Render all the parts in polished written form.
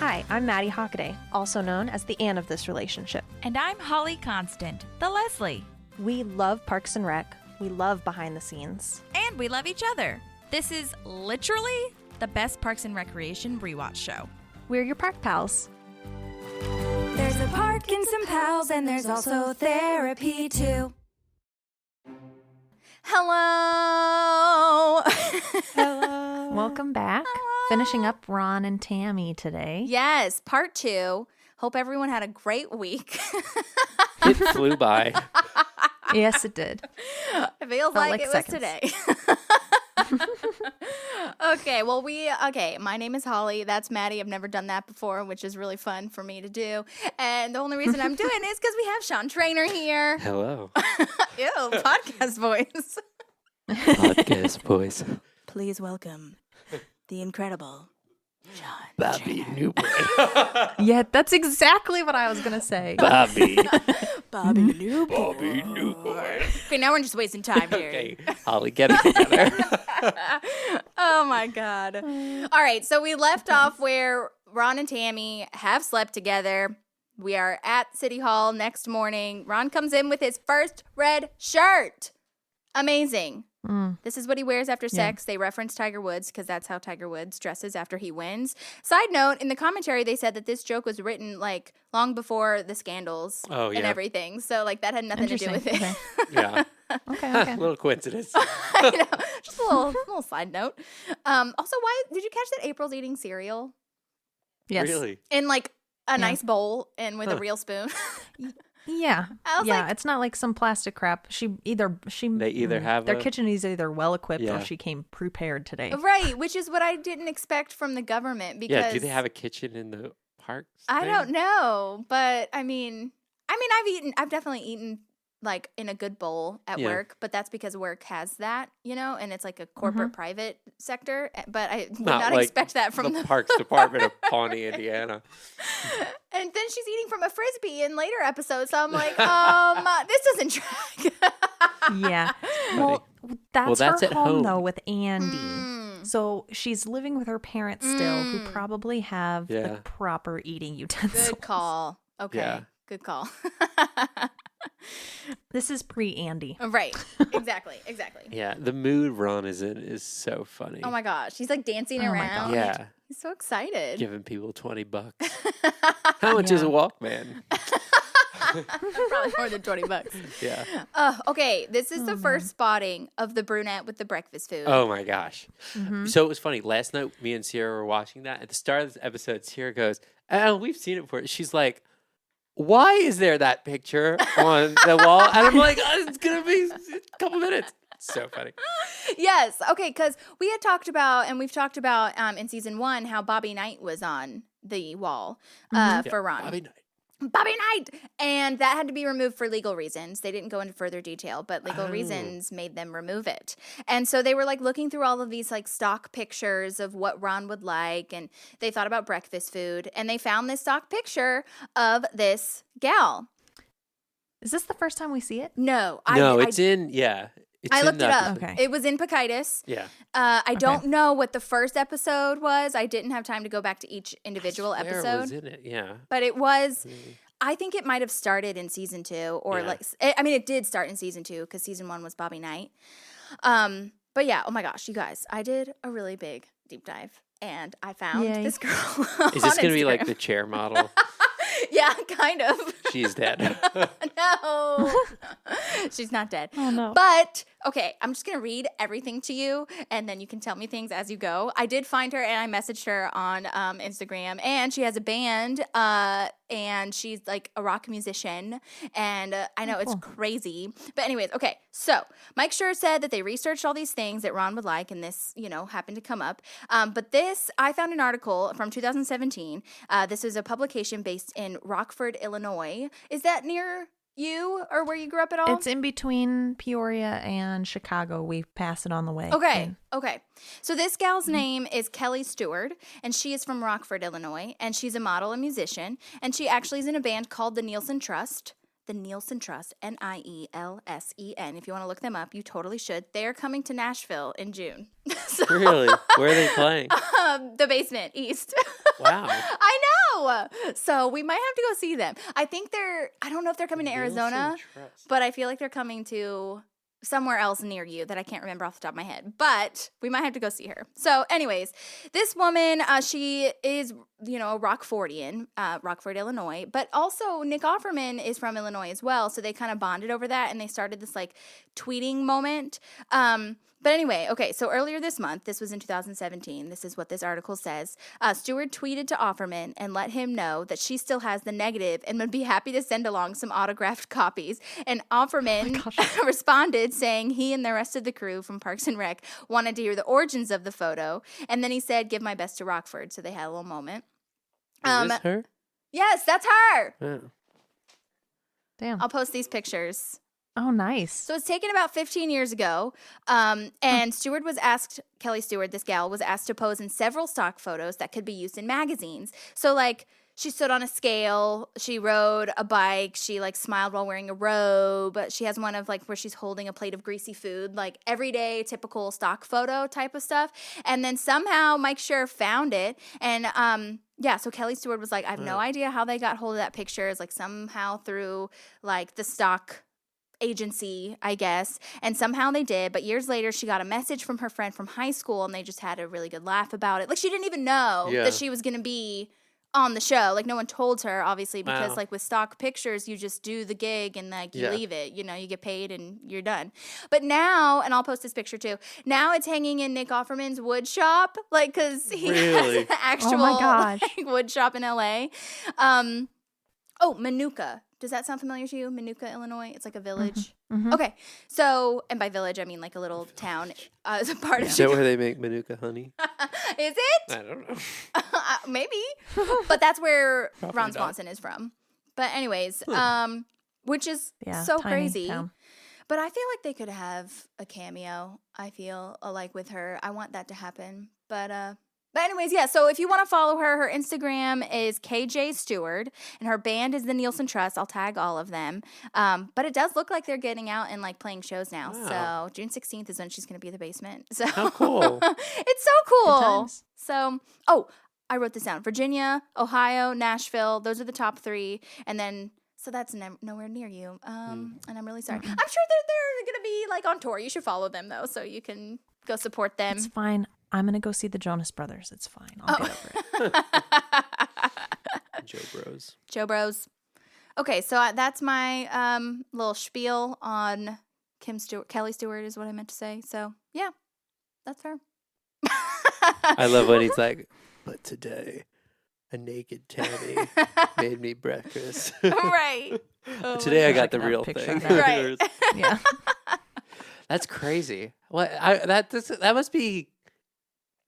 Hi, I'm Maddie Hockaday, also known as the Anne of this relationship. And I'm Holly Constant, the Leslie. We love Parks and Rec. We love behind the scenes. And we love each other. This is literally the best Parks and Recreation rewatch show. We're your park pals. There's a park and some pals, and there's also therapy too. Hello. Hello. Welcome back. Finishing up Ron and Tammy today. Yes, part 2. Hope everyone had a great week. It flew by. Yes, it did. It feels like it seconds. was today. Okay, my name is Holly. That's Maddie. I've never done that before, which is really fun for me to do. And the only reason I'm doing it is because we have Sean Trainor here. Hello. Ew, podcast voice. Podcast voice. Please welcome the incredible Sean. Bobby Newport. Yeah, that's exactly what I was going to say. Bobby Newport. Bobby Newport. Okay, now we're just wasting time here. Okay, Holly, get it together. Oh my God. All right, so we left off where Ron and Tammy have slept together. We are at City Hall next morning. Ron comes in with his first red shirt. Amazing. This is what he wears after sex. They reference Tiger Woods because that's how Tiger Woods dresses after he wins. Side note, in the commentary, they said that this joke was written like long before the scandals and everything. So like that had nothing to do with it. Okay. Yeah. Okay. Little coincidence. I know. Just a little side note. Also, why did you catch that April's eating cereal Yes. Really? in like a nice bowl and with a real spoon? Yeah. I was yeah, like- it's not like some plastic crap. They either have their kitchen is either well equipped Yeah. or she came prepared today. Right, which is what I didn't expect from the government because Yeah, do they have a kitchen in the parks? I thing? don't know, but I mean, I've definitely eaten like in a good bowl at Yeah. work, but that's because work has that, and it's like a corporate private sector. But I would Not not like expect that from the Parks Department of Pawnee, Indiana. And then she's eating from a Frisbee in later episodes, so I'm like, this doesn't track. Yeah. Well, that's that's her at home, home. though, with Andy. So she's living with her parents still, who probably have the Yeah. proper eating utensils. Good call. Okay, Yeah. good call. This is pre-Andy. Right, exactly. Yeah, the mood Ron is in is so funny. Oh my gosh, he's like dancing Oh my around. God. Yeah, He's so excited. giving people $20. How much is a Walkman? Probably more than $20. Yeah. Okay, this is the first spotting of the brunette with the breakfast food. Oh my gosh. So it was funny. Last night, me and Sierra were watching that. At the start of this episode, Sierra goes, "Oh, we've seen it before." She's like, "Why is there that picture on the wall?" And I'm like, "It's gonna be a couple minutes." So funny. Yes, okay, because we had talked about, and we've talked about in season 1 how Bobby Knight was on the wall for Ron. Bobby Knight! And that had to be removed for legal reasons. They didn't go into further detail, but legal reasons made them remove it. And so they were like looking through all of these like stock pictures of what Ron would like, and they thought about breakfast food, and they found this stock picture of this gal. Is this the first time we see it? No, It's in, yeah. It's I in looked it that- up. Okay. It was in Pocahontas. Yeah. I don't know what the first episode was. I didn't have time to go back to each individual Swear episode. It was in it, yeah. But it was, I think it might have started in season 2, or it did start in season 2 because season 1 was Bobby Knight. But yeah, oh my gosh, you guys, I did a really big deep dive, and I found Yay. this girl. Is this going to be like Instagram. the chair model? Yeah, kind of. She's dead. No, she's not dead. Oh, no. But okay, I'm just gonna read everything to you, and then you can tell me things as you go. I did find her, and I messaged her on Instagram, and she has a band, and she's like a rock musician, and I know it's crazy, but anyways, okay. So Mike Schur said that they researched all these things that Ron would like, and this, happened to come up. But this, I found an article from 2017. This was a publication based in Rockford, Illinois. Is that near you or where you grew up at all? It's in between Peoria and Chicago. We pass it on the way. Okay. So this gal's name is Kelly Stewart, and she is from Rockford, Illinois, and she's a model and musician, and she actually is in a band called the Nielsen Trust. the Nielsen Trust, Nielsen. If you want to look them up, you totally should. They are coming to Nashville in June. So, Really? Where are they playing? the Basement East. Wow. I know. So we might have to go see them. I don't know if they're coming to Arizona, but I feel like they're coming to somewhere else near you that I can't remember off the top of my head, but we might have to go see her. So anyways, this woman, she is, a Rockfordian, Rockford, Illinois, but also Nick Offerman is from Illinois as well. So they kind of bonded over that and they started this like tweeting moment. But anyway, okay, so earlier this month, this was in 2017, this is what this article says. Stewart tweeted to Offerman and let him know that she still has the negative and would be happy to send along some autographed copies. And Offerman responded saying he and the rest of the crew from Parks and Rec wanted to hear the origins of the photo. And then he said, give my best to Rockford. So they had a little moment. Is this her? Yes, that's her. Yeah. Damn. I'll post these pictures. Oh, nice. So it's taken about 15 years ago, and Stewart was asked, Kelly Stewart, this gal, was asked to pose in several stock photos that could be used in magazines. So, like, she stood on a scale, she rode a bike, she, like, smiled while wearing a robe. She has one of, like, where she's holding a plate of greasy food, like, everyday, typical stock photo type of stuff. And then somehow Mike Schur found it, and, so Kelly Stewart was like, I have no idea how they got hold of that picture. It's, like, somehow through, like, the stock agency, I guess, and somehow they did. But years later, she got a message from her friend from high school, and they just had a really good laugh about it. Like, she didn't even know that she was going to be on the show. Like, no one told her, obviously, because like with stock pictures, you just do the gig and like you leave it. You get paid and you're done. But now, and I'll post this picture too. Now it's hanging in Nick Offerman's wood shop, like because he has an actual like, wood shop in LA. Manuka. Does that sound familiar to you? Manuka, Illinois. It's like a village. Mm-hmm. Okay. So, and by village, I mean like a little town. It's a part of. Is that where they make Manuka honey? Is it? I don't know. Maybe. But that's where Ron Swanson is from. But anyways, which is so crazy. Town. But I feel like they could have a cameo. I feel like with her. I want that to happen. But anyways, so if you want to follow her, her Instagram is KJ Stewart, and her band is the Nielsen Trust. I'll tag all of them. But it does look like they're getting out and like playing shows now. Wow. So June 16th is when she's going to be at the Basement. So how cool. It's so cool. So, I wrote this down. Virginia, Ohio, Nashville. Those are the top 3. And then, so that's nowhere near you. And I'm really sorry. I'm sure they're going to be like on tour. You should follow them though, so you can go support them. It's fine. I'm going to go see the Jonas Brothers. It's fine. I'll get over it. Joe Bros. Okay, so that's my little spiel on Kelly Stewart is what I meant to say. So, yeah, that's her. I love when he's like, but today, a naked Tammy made me breakfast. Right. Today I got the real thing. Right. Yeah. That's crazy. That must be...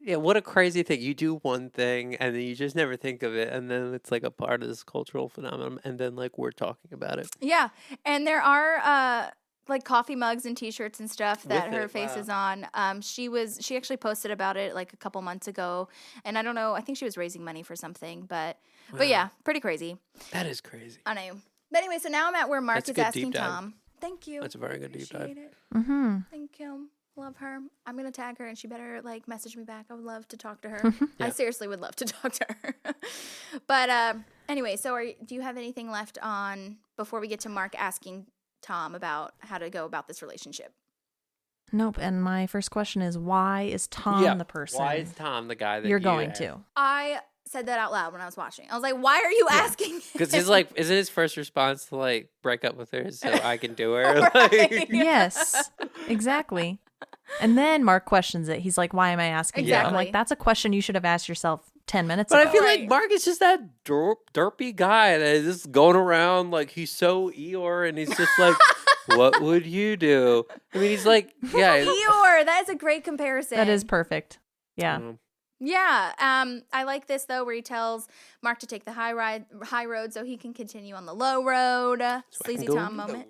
Yeah, what a crazy thing. You do one thing and then you just never think of it. And then it's like a part of this cultural phenomenon. And then like we're talking about it. Yeah. And there are like coffee mugs and t-shirts and stuff that her face is on. She actually posted about it like a couple months ago. And I don't know, I think she was raising money for something. But yeah, pretty crazy. That is crazy. I know. But anyway, so now I'm at where Mark is asking Tom. Thank you. That's a very good deep dive. Mm-hmm. Thank you. Love her. I'm gonna tag her and she better like message me back. I would love to talk to her. I seriously would love to talk to her. But anyway, so do you have anything left on before we get to Mark asking Tom about how to go about this relationship? Nope. And my first question is, why is Tom the person? Why is Tom the guy that you're going to? I said that out loud when I was watching. I was like, why are you asking? Because isn't his first response to like break up with her so I can do her? Right. Like, yes, exactly. And then Mark questions it. He's like, why am I asking you? I'm like, that's a question you should have asked yourself 10 minutes ago. But I feel like Mark is just that derpy guy that is just going around like he's so Eeyore and he's just like, what would you do? I mean, he's like, Eeyore. That is a great comparison. That is perfect. Yeah. Yeah. I like this though, where he tells Mark to take the high road so he can continue on the low road. Sleazy Tom moment.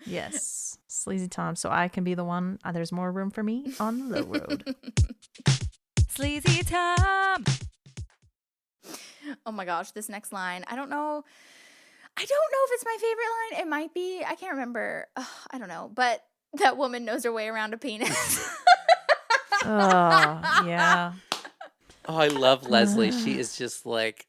Yes. Sleazy Tom. So I can be the one. There's more room for me on the low road. Sleazy Tom. Oh my gosh, this next line. I don't know I don't know if it's my favorite line. It might be. I can't remember. I don't know. But that woman knows her way around a penis. Oh, yeah. Oh, I love Leslie. She is just like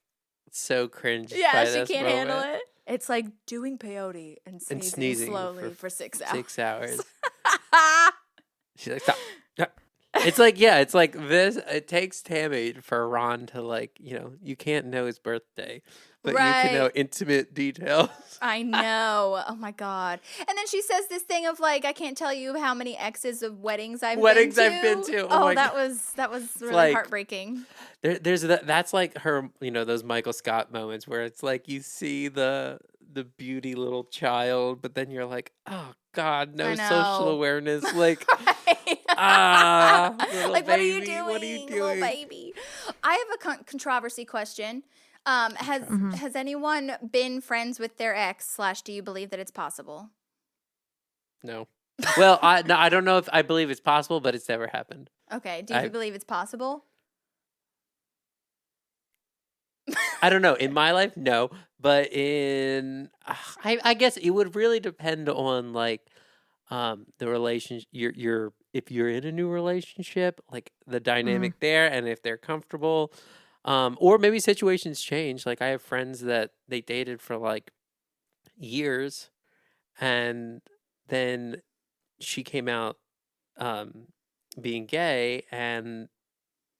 so cringe. Yeah, by she this can't moment. handle it. It's like doing peyote and sneezing slowly for 6 hours. 6 hours. She's like, stop. It's like, yeah, it's like this. It takes Tammy for Ron to like, you can't know his birthday, but you can know intimate details. I know. Oh my God. And then she says this thing of like, I can't tell you how many exes of weddings I've been to. Oh, that was really like, heartbreaking. There's that's like her, those Michael Scott moments where it's like you see the beauty little child, but then you're like, oh God, no social awareness. Like, like, baby, what are you doing, little baby? I have a controversy question. Has anyone been friends with their ex / do you believe that it's possible? No. Well, I don't know if I believe it's possible, but it's never happened. Okay. Do you believe it's possible? I don't know. In my life, no. But I guess it would really depend on like the relationship. If you're in a new relationship, like the dynamic there, and if they're comfortable, or maybe situations change. Like I have friends that they dated for like years, and then she came out being gay, and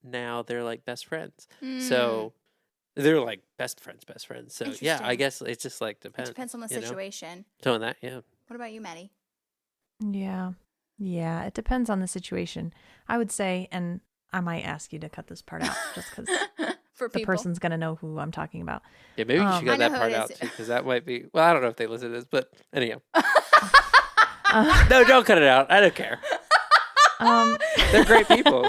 now they're like best friends. So. They're like best friends. So yeah, I guess it just like depends. It depends on the situation. So on that, yeah. What about you, Maddie? Yeah. Yeah, it depends on the situation. I would say, and I might ask you to cut this part out just because the person's going to know who I'm talking about. Yeah, maybe you should cut that part out too, because that might be, well, I don't know if they listen to this, but anyhow. No, don't cut it out. I don't care. They're great people.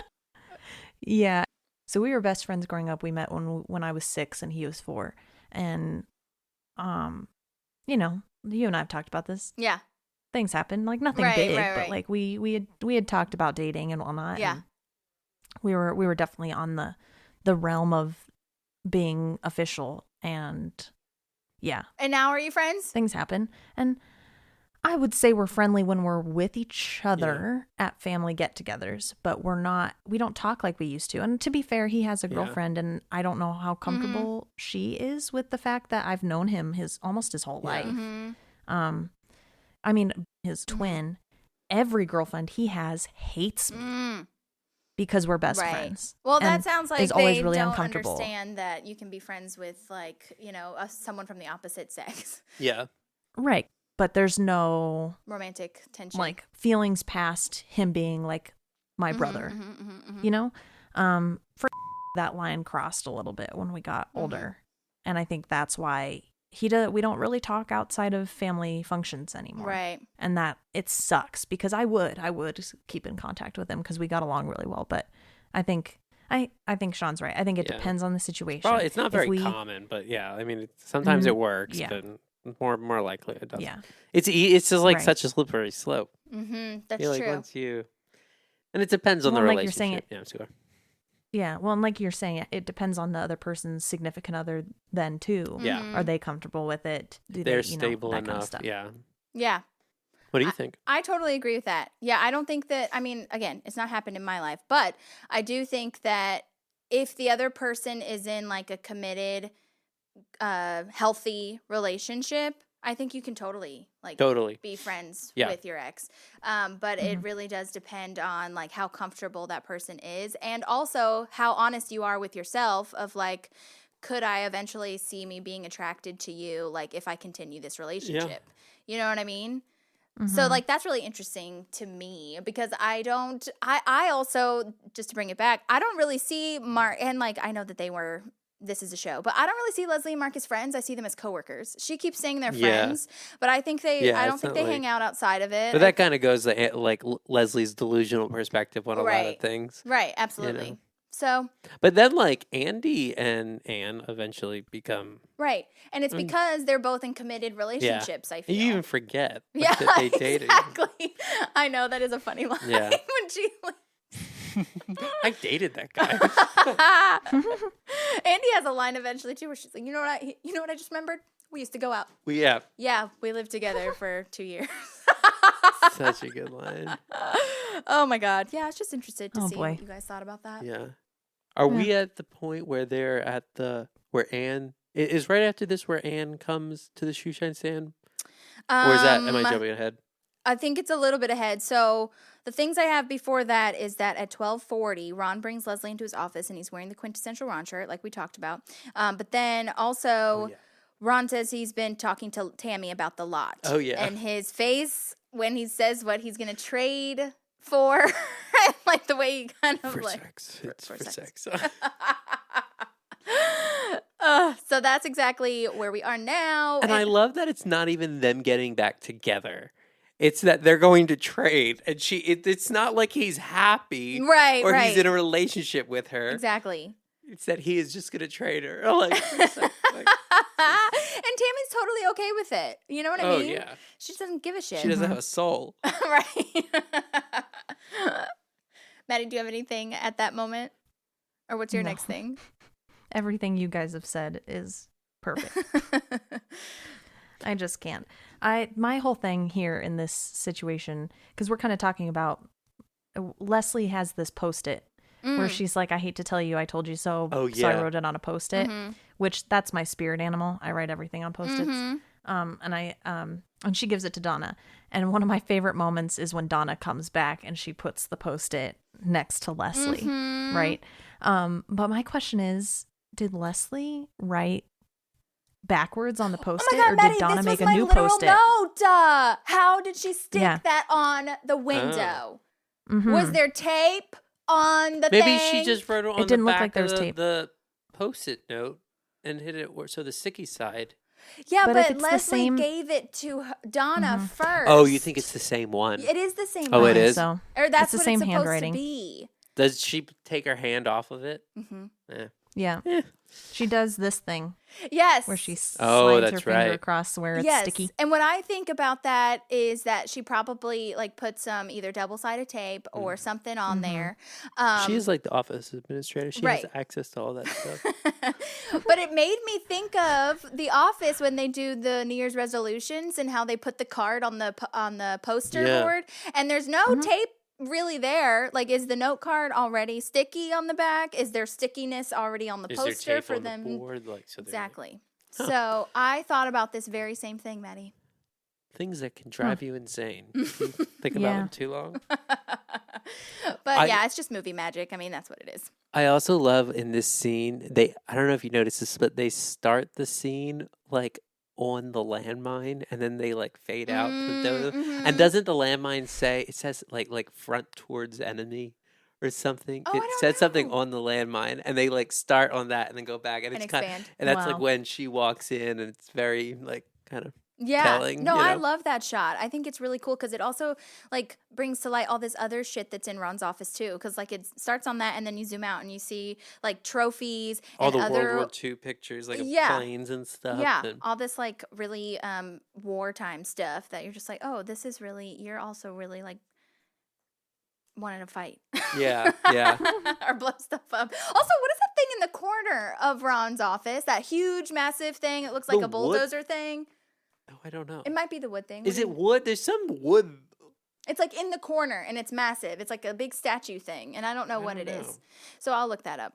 Yeah. So we were best friends growing up. We met when I was 6 and he was 4. And, you and I have talked about this. Yeah. Things happen, like nothing big, but like we had talked about dating and whatnot. Yeah. And we were definitely on the realm of being official, and yeah. And now are you friends? Things happen, and I would say we're friendly when we're with each other at family get-togethers, but we don't talk like we used to. And to be fair, he has a girlfriend, and I don't know how comfortable she is with the fact that I've known him almost his whole life. Mm-hmm. I mean, his twin, every girlfriend he has hates me because we're best friends. Well, that sounds like they really don't uncomfortable. Understand that you can be friends with, like, someone from the opposite sex. Yeah. Right. But there's no romantic tension, like feelings past him being like my brother. For that line crossed a little bit when we got older, and I think that's why we don't really talk outside of family functions anymore. Right. And that it sucks because I would keep in contact with him because we got along really well. But I think Sean's right. I think it depends on the situation. Probably, it's not very common, but yeah, I mean, sometimes it works, but more likely it doesn't. Yeah. It's just like such a slippery slope. Mm-hmm. That's true. Once and it depends on the relationship. You're saying yeah, well, and like you're saying, it depends on the other person's significant other then too. Yeah. Are they comfortable with it? They're stable enough. Kind of stuff. Yeah. Yeah. What do you think? I totally agree with that. Yeah, I don't think that, I mean, again, it's not happened in my life, but I do think that if the other person is in like a committed, healthy relationship, I think you can totally be friends with your ex. But it really does depend on like how comfortable that person is, and also how honest you are with yourself of like, could I eventually see me being attracted to you, like if I continue this relationship? Yeah. You know what I mean? Mm-hmm. So like that's really interesting to me because I also, just to bring it back, I don't really see Mark, and like I know that this is a show, but I don't really see Leslie and Mark as friends. I see them as coworkers. She keeps saying they're friends, but I think I don't think they hang out outside of it. But that kind of goes to like Leslie's delusional perspective on a lot of things. Right, absolutely. So, but then like Andy and Anne eventually become right, and it's because they're both in committed relationships. I feel you even forget that they dated. Exactly. I know that is a funny line when she. I dated that guy. Andy has a line eventually too, where she's like, "You know what I just remembered? We used to go out. Yeah. Yeah, we lived together for 2 years. Such a good line. Oh my God. Yeah, I was just interested to Oh, see boy. what you guys thought about that. Yeah. Are we at the point where they're at where Anne is right after this where Anne comes to the shoe shine stand? Or is that, am I jumping ahead? I think it's a little bit ahead. So the things I have before that is that at 12:40, Ron brings Leslie into his office and he's wearing the quintessential Ron shirt like we talked about. But then also Ron says he's been talking to Tammy about the lot. Oh, yeah. And his face when he says what he's going to trade for, like the way he kind of For like. sex. It's for sex. So that's exactly where we are now. And I love that it's not even them getting back together. It's that they're going to trade, and it's not like he's happy, Right, or right. he's in a relationship with her. Exactly. It's that he is just going to trade her. Like, And Tammy's totally okay with it. You know what I oh mean? yeah, She doesn't give a shit. she doesn't have a soul. Right. Maddie, do you have anything at that moment? Or what's your No. next thing? Everything you guys have said is perfect. I just can't. My whole thing here in this situation, because we're kind of talking about, Leslie has this Post-it where she's like, I hate to tell you, I told you so. Oh, So I yeah. wrote it on a Post-it, which that's my spirit animal. I write everything on Post-its. And she gives it to Donna. And one of my favorite moments is when Donna comes back and she puts the Post-it next to Leslie, right? But my question is, did Leslie write backwards on the Post-it, God, or Maddie, did Donna this make was a my new literal Post-it? note. How did she stick Yeah. that on the window? Mhm. Was there tape on the Maybe thing? she just wrote it on didn't the look back like there of was tape. the Post-it note and hit it so the sticky side. Yeah, But if but it's the Leslie same- gave it to Donna first. Oh, you think it's the same one? It is the same Oh, one. it is? So Or that's the what same it's supposed handwriting. to be. Does she take her hand off of it? yeah, Eh. she does this thing Yes. where she slides Oh, her that's finger right. across where it's Yes. sticky. And what I think about that is that she probably like put some either double-sided tape or something on there. She is like the office administrator. She right. has access to all that stuff. But it made me think of The Office when they do the New Year's resolutions and how they put the card on the poster Yeah. board, and there's no tape really there. Like, is the note card already sticky on the back? Is there stickiness already on the Is there poster tape for on them? the board? Like, so they're- Exactly. So I thought about this very same thing, Maddie. Things that can drive you insane. You think about Yeah. them too long. But yeah, it's just movie magic. I mean, that's what it is. I also love in this scene, I don't know if you noticed this, but they start the scene like on the landmine and then they like fade out. And doesn't the landmine say, it says like front towards enemy or something? Oh, I It don't said something know. on the landmine and they like start on that and then go back and And it's kind expand. and that's like Wow. when she walks in and it's very like kind of Yeah. telling, No, you I know? love that shot. I think it's really cool because it also like brings to light all this other shit that's in Ron's office too. Because like it starts on that and then you zoom out and you see like trophies all and the other World War II pictures, like of Yeah. planes and stuff. yeah, and- all this like really wartime stuff that you're just like, oh, this is really, you're also really like wanting to fight. yeah, yeah. Or blow stuff up. Also, what is that thing in the corner of Ron's office? That huge, massive thing. It looks like The a bulldozer thing. Oh, I don't know. It might be the wood thing. Is What do it you- wood? There's some wood. It's like in the corner and it's massive. It's like a big statue thing, and I don't know what it is. So I'll look that up.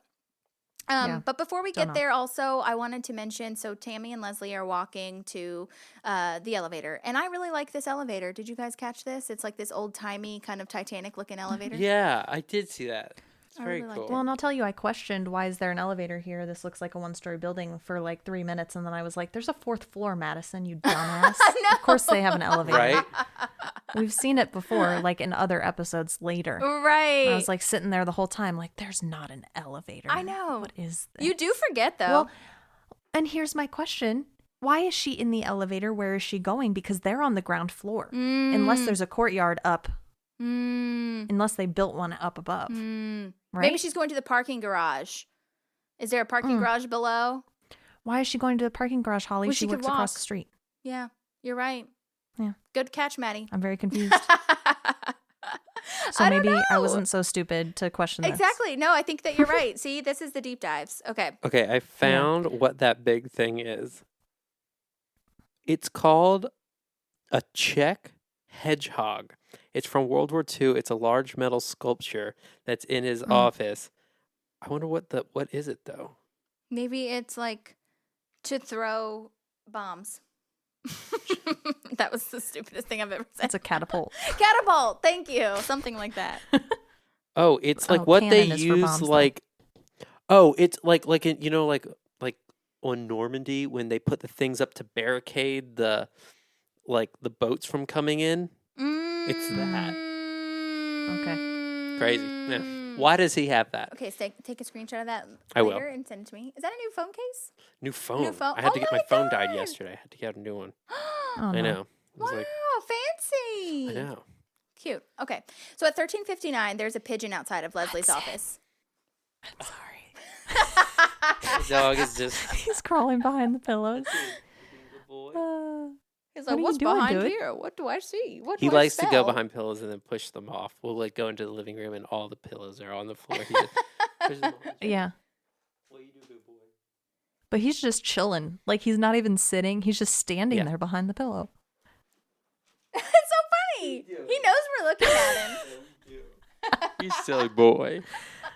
Yeah. But before we Don't get know. there, also, I wanted to mention, so Tammy and Leslie are walking to the elevator, and I really like this elevator. Did you guys catch this? It's like this old-timey kind of Titanic-looking elevator. Yeah, I did see that. It's I very really liked cool. it. Well, and I'll tell you, I questioned, why is there an elevator here? This looks like a one-story building for like 3 minutes. And then I was like, there's a fourth floor, Madison, you dumbass. Of course they have an elevator. Right? We've seen it before, like in other episodes later. Right. I was like sitting there the whole time, like, there's not an elevator. I know. What is this? You do forget, though. Well, and here's my question. Why is she in the elevator? Where is she going? Because they're on the ground floor. Unless there's a courtyard up. Unless they built one up above. Right? Maybe she's going to the parking garage. Is there a parking garage below? Why is she going to the parking garage, Holly? Well, she she could works across walk. the street. Yeah, you're right. Yeah. Good catch, Maddie. I'm very confused. So I don't maybe I know. wasn't so stupid to question this. Exactly. No, I think that you're right. See, this is the deep dives. Okay. Okay, I found what that big thing is. It's called a Czech hedgehog. It's from World War II. It's a large metal sculpture that's in his office. I wonder what is it though? Maybe it's like to throw bombs. That was the stupidest thing I've ever said. It's a catapult. Catapult. Thank you. Something like that. Oh, it's like what they cannon is for use bombs, though. like. Oh, it's like in, like on Normandy when they put the things up to barricade the boats from coming in. It's that. Okay. Crazy. Yeah. Why does he have that? Okay, so take a screenshot of that I will. later and send it to me. Is that a new phone case? New phone. phone? I had to Oh get my my phone died God. yesterday. I had to get a new one. Oh, I no. know. It was Wow, like, fancy. I know. Cute. Okay. So at 13:59, there's a pigeon outside of Leslie's office. I'm sorry. The dog is just. He's crawling behind the pillows. He's What like, are you what's doing, behind dude?" here? What do I see? What He do I likes to go smell?" behind pillows and then push them off. We'll like go into the living room and all the pillows are on the floor. He just pushes them off. Yeah. What you do, good boy? But he's just chilling. Like he's not even sitting. He's just standing there behind the pillow. It's so funny. He knows we're looking at him. You silly boy.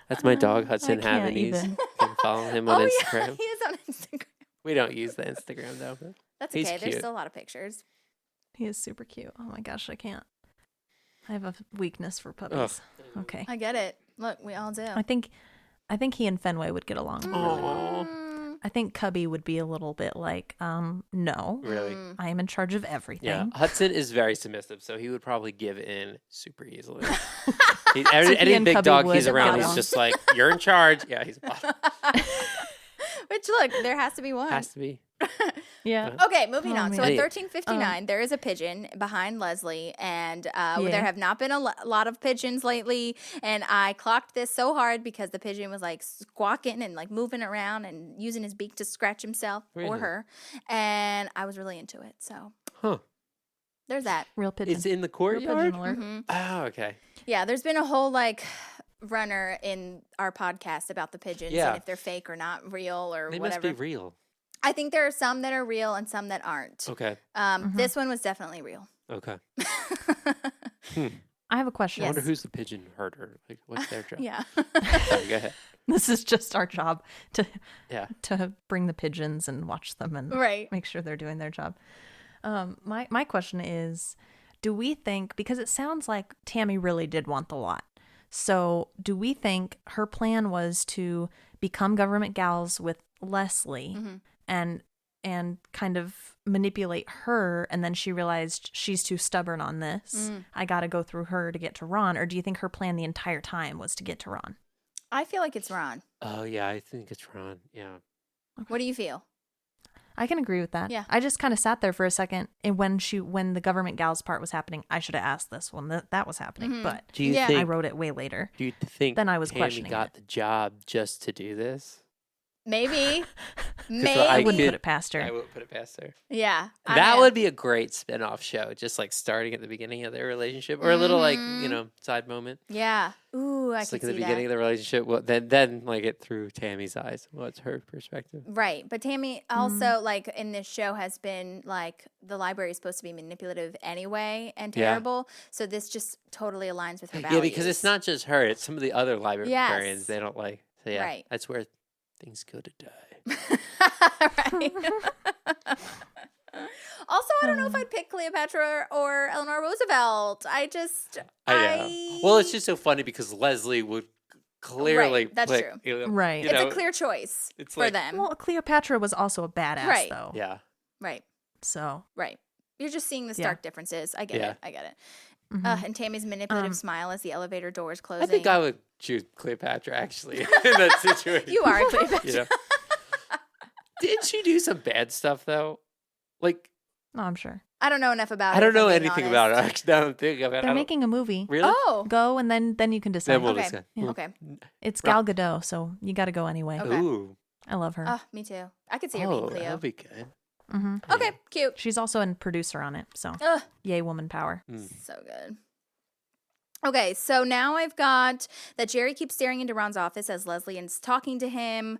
That's my dog, Hudson I can't Havanese. even. You can follow him on Oh, Instagram. yeah, he is on Instagram. We don't use the Instagram though. But That's he's okay. There's cute. still a lot of pictures. He is super cute. Oh my gosh, I can't. I have a weakness for puppies. Okay. I get it. Look, we all do. I think he and Fenway would get along. Aw. I think Cubby would be a little bit like, no, Really? I am in charge of everything. Yeah. Hudson is very submissive, so he would probably give in super easily. he Any and big Cubby dog would he's around, get he's along. just like, you're in charge. Yeah, he's bottom. Which, look, there has to be one. Has to be. Yeah. Okay, moving Oh, on. So man. at 13:59, there is a pigeon behind Leslie, and there have not been a lot of pigeons lately. And I clocked this so hard because the pigeon was like squawking and like moving around and using his beak to scratch himself or Really? her, and I was really into it. So Huh. there's that. Real pigeon. It's in the Real courtyard? pigeon alert. Mm-hmm. Oh, okay. Yeah, there's been a whole like runner in our podcast about the pigeons Yeah. and if they're fake or not real or They whatever. must be real. I think there are some that are real and some that aren't. Okay. This one was definitely real. Okay. I have a question. I wonder Yes. who's the pigeon herder. Like, what's their job? Yeah. Sorry, go ahead. This is just our job to Yeah. bring the pigeons and watch them and Right. make sure they're doing their job. My question is, do we think, because it sounds like Tammy really did want the lot, so do we think her plan was to become government gals with Leslie and kind of manipulate her, and then she realized she's too stubborn on this, I gotta go through her to get to Ron? Or do you think her plan the entire time was to get to Ron? I feel like it's Ron. Oh, yeah, I think it's Ron. Yeah. What do you feel? I can agree with that. Yeah. I just kind of sat there for a second, and when the government gals part was happening, I should have asked this when that was happening, but Do you Yeah. think I wrote it way later. Do you think Then I was Tammy questioning got it. the job just to do this? Maybe. I I wouldn't could- put it past her. I won't put it past her. Yeah. I That know. would be a great spin-off show, just like starting at the beginning of their relationship, or a little like side moment. Yeah. Ooh, I It's could like at see the beginning that. of the relationship. Well, then like it through Tammy's eyes. What's her perspective? Right. But Tammy also, like, in this show has been, like, the library is supposed to be manipulative anyway and Yeah. terrible. So this just totally aligns with her values. Yeah, because it's not just her; it's some of the other librarians Yes. they don't like. So yeah, Right. that's where things go to die. Right. Also, I don't know if I'd pick Cleopatra or Eleanor Roosevelt. I know. Well, it's just so funny because Leslie would clearly. Right, that's pick, true. Right. It's a clear choice it's for like- them. Well, Cleopatra was also a badass, Right. though. Yeah. Right. So, Right. You're just seeing the Yeah. stark differences. I get Yeah. it. I get it. And Tammy's manipulative smile as the elevator doors closing. I think I would choose Cleopatra actually in that situation. You are Cleopatra. You know? Did she do some bad stuff though? Like no, I'm sure. I don't know enough about it. I don't if I'm know being anything about it. honest. Actually, now I'm thinking of it. I They're don't- making a movie. really. Oh. Go, and then you can decide. Then we'll Okay. discuss. Yeah. Okay. It's Gal Gadot, so you got to go anyway. Okay. Ooh. I love her. Oh, me too. I could see her being Oh, Cleo. that'll be good. hmm Okay, cute. She's also a producer on it, so Ugh, yay, woman power. Mm. so good. Okay, so now I've got that Jerry keeps staring into Ron's office as Leslie is talking to him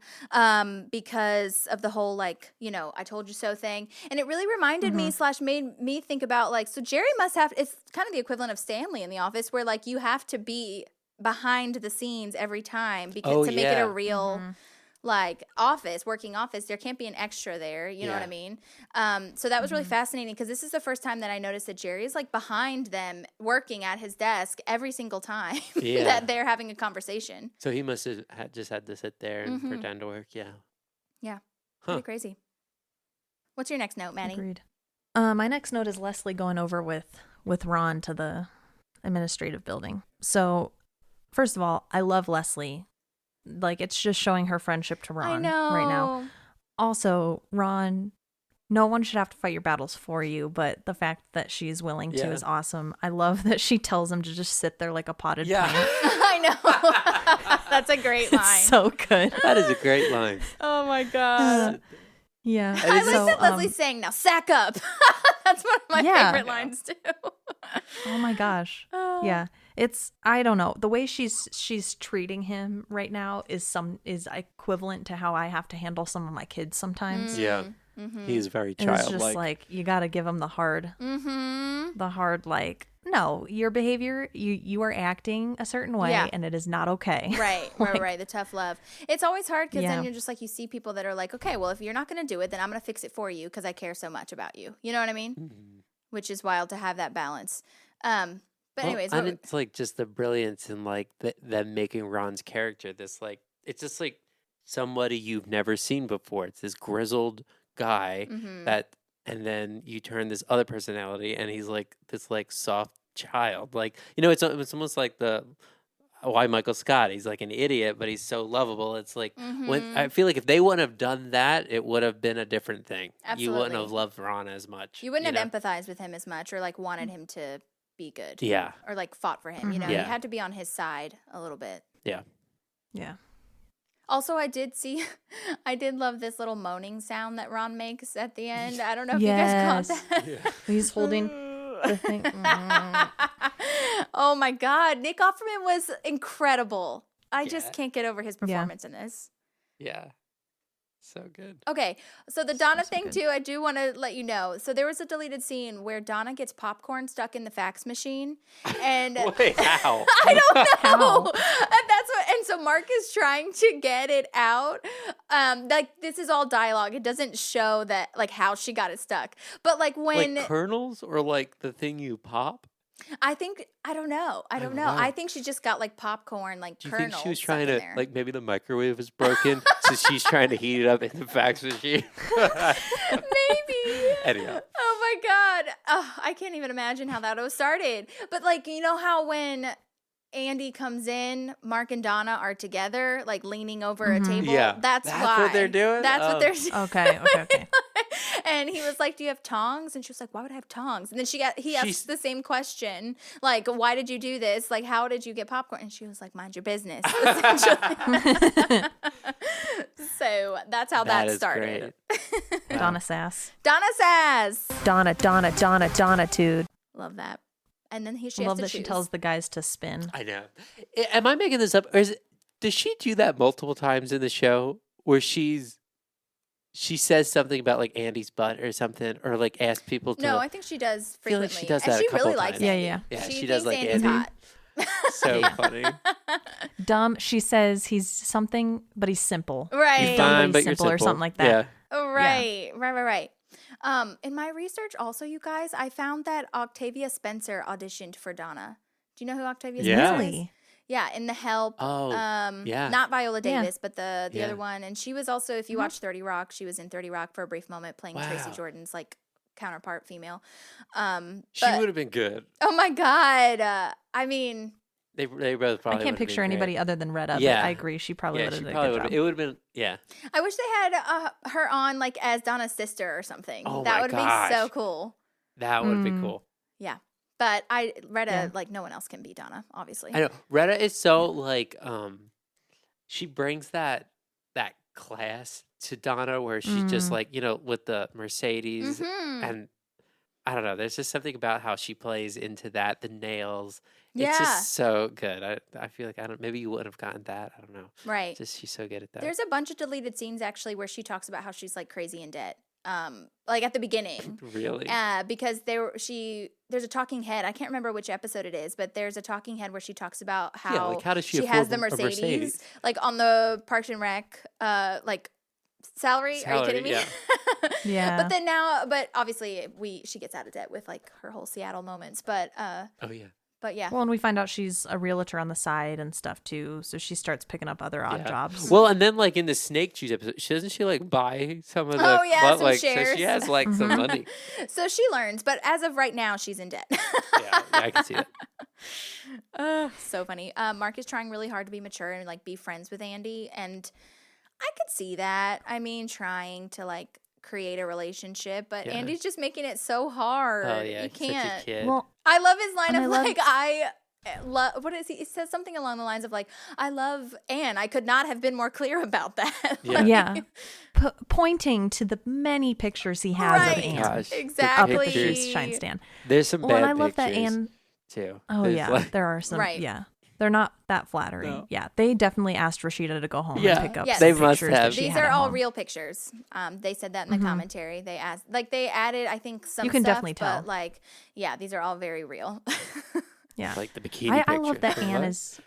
because of the whole, like, you know, I told you so thing. And it really reminded me / made me think about, like, so Jerry must have, it's kind of the equivalent of Stanley in The Office where, like, you have to be behind the scenes every time because to make it a real... like working office, there can't be an extra there. You know what I mean? So that was really fascinating because this is the first time that I noticed that Jerry is like behind them working at his desk every single time that they're having a conversation. So he must have just had to sit there and pretend to work. Yeah. Yeah. Pretty crazy. What's your next note, Maddie? Agreed. My next note is Leslie going over with Ron to the administrative building. So, first of all, I love Leslie. Like, it's just showing her friendship to Ron right now. Also, Ron, no one should have to fight your battles for you, but the fact that she's willing to is awesome. I love that she tells him to just sit there like a potted plant. I know. That's a great line. It's so good. That is a great line. Oh, my God. Yeah. I like that Leslie's saying, now sack up. That's one of my favorite lines, too. Oh, my gosh. Yeah. It's, I don't know. The way she's treating him right now is equivalent to how I have to handle some of my kids sometimes. Yeah. He's very childlike. It's just like, you got to give him the hard, like, no, your behavior, you are acting a certain way and it is not okay. Right. The tough love. It's always hard because then you're just like, you see people that are like, okay, well, if you're not going to do it, then I'm going to fix it for you because I care so much about you. You know what I mean? Which is wild to have that balance. But anyways, and it's like just the brilliance in like them making Ron's character this like it's just like somebody you've never seen before. It's this grizzled guy that, and then you turn this other personality, and he's like this like soft child. Like, you know, it's almost like the why Michael Scott. He's like an idiot, but he's so lovable. It's like when I feel like if they wouldn't have done that, it would have been a different thing. Absolutely. You wouldn't have loved Ron as much. You wouldn't have empathized with him as much, or like wanted him to be good. Yeah. Or like fought for him. You know, you had to be on his side a little bit. Yeah. Yeah. Also, I did love this little moaning sound that Ron makes at the end. I don't know if you guys caught that. Yeah. He's holding the thing. Oh my God. Nick Offerman was incredible. I just can't get over his performance in this. Yeah. So good. Okay, so the Donna thing too, I do want to let you know. So there was a deleted scene where Donna gets popcorn stuck in the fax machine, and wait, how? I don't know. And so Mark is trying to get it out. Like, this is all dialogue. It doesn't show that like how she got it stuck. But like when like kernels or like the thing you pop. I don't know. I think she just got like popcorn, like kernels. Do you think she was trying to, like, maybe the microwave was broken, so she's trying to heat it up in the fax machine? Maybe. Anyhow. Oh my God. Oh, I can't even imagine how that was started. But like, you know how when Andy comes in, Mark and Donna are together, like leaning over a table? Yeah. That's why. That's what they're doing? That's what they're doing. Okay. And he was like, do you have tongs? And she was like, why would I have tongs? And then he asked the same question, like, why did you do this? Like, how did you get popcorn? And she was like, mind your business, essentially. So that's how that started. Wow. Donna Sass. Donna Sass. Donna-tude. Love that. And then she love that she tells the guys to spin. I know. Am I making this up? Or does she do that multiple times in the show where she says something about like Andy's butt or something, or like ask people to? No, I think she does frequently. I feel like she does that and a couple really likes times. Andy. Yeah. She does like Andy's Andy. hot. So funny. Dumb. She says he's something, but he's simple. Right. You're fine, but you're simple or simple. something like that. Yeah. Right. In my research, also, you guys, I found that Octavia Spencer auditioned for Donna. Do you know who Octavia Spencer is? Really? Yeah, in The Help. Oh, yeah. Not Viola Davis, but the other one. And she was also, if you watch 30 Rock, she was in 30 Rock for a brief moment playing Tracy Jordan's like counterpart female. She would have been good. Oh my God. I mean, they both probably. I can't picture anybody other than Retta. Yeah. But I agree. She probably would have done a good job. It would have been, yeah. I wish they had her on like as Donna's sister or something. Oh that my would gosh. be so cool. That would be cool. Yeah. But Retta, like, no one else can be Donna, obviously. I know. Retta is so like, she brings that class to Donna where she's just like, you know, with the Mercedes and I don't know. There's just something about how she plays into that, the nails. Yeah. It's just so good. I feel like maybe you wouldn't have gotten that. I don't know. Right. Just she's so good at that. There's a bunch of deleted scenes actually where she talks about how she's like crazy in debt. Like at the beginning. Really? Because there's a talking head. I can't remember which episode it is, but there's a talking head where she talks about how, how does she has afford the a Mercedes, like on the Parks and Rec, like salary. Are you kidding me? Yeah. Yeah. But obviously she gets out of debt with like her whole Seattle moments. But Oh yeah. but yeah. Well, and we find out she's a realtor on the side and stuff too, so she starts picking up other odd jobs. Well, and then like in the Snake Juice episode, doesn't she like buy some of the Oh, yeah, some like shares. so she has like some money. So she learns, but as of right now, she's in debt. Yeah, I can see that. So funny. Mark is trying really hard to be mature and like be friends with Andy, and I could see that. I mean, trying to like create a relationship, but Yeah. Andy's just making it so hard. Oh yeah, You he's such can't. a kid. Well, I love his line And of I love- like, what is he? He says something along the lines of like, I love Anne. I could not have been more clear about that. Yeah. yeah. Pointing to the many pictures he has Right. of Anne Gosh, the up Exactly. at pictures. his shine stand. There's some Well, bad and I love that pictures, Anne. too. Oh There's, yeah, like- there are some. Right. Yeah, they're not that flattering. No. Yeah, they definitely asked Rashida to go home Yeah. and pick up Yes. some They must pictures that have. she These had are at all home. real pictures. They said that in the commentary. They added, I think, some You can stuff, definitely tell. but like, yeah, these are all very real. Yeah, like the bikini I love that picture. Anne What? is.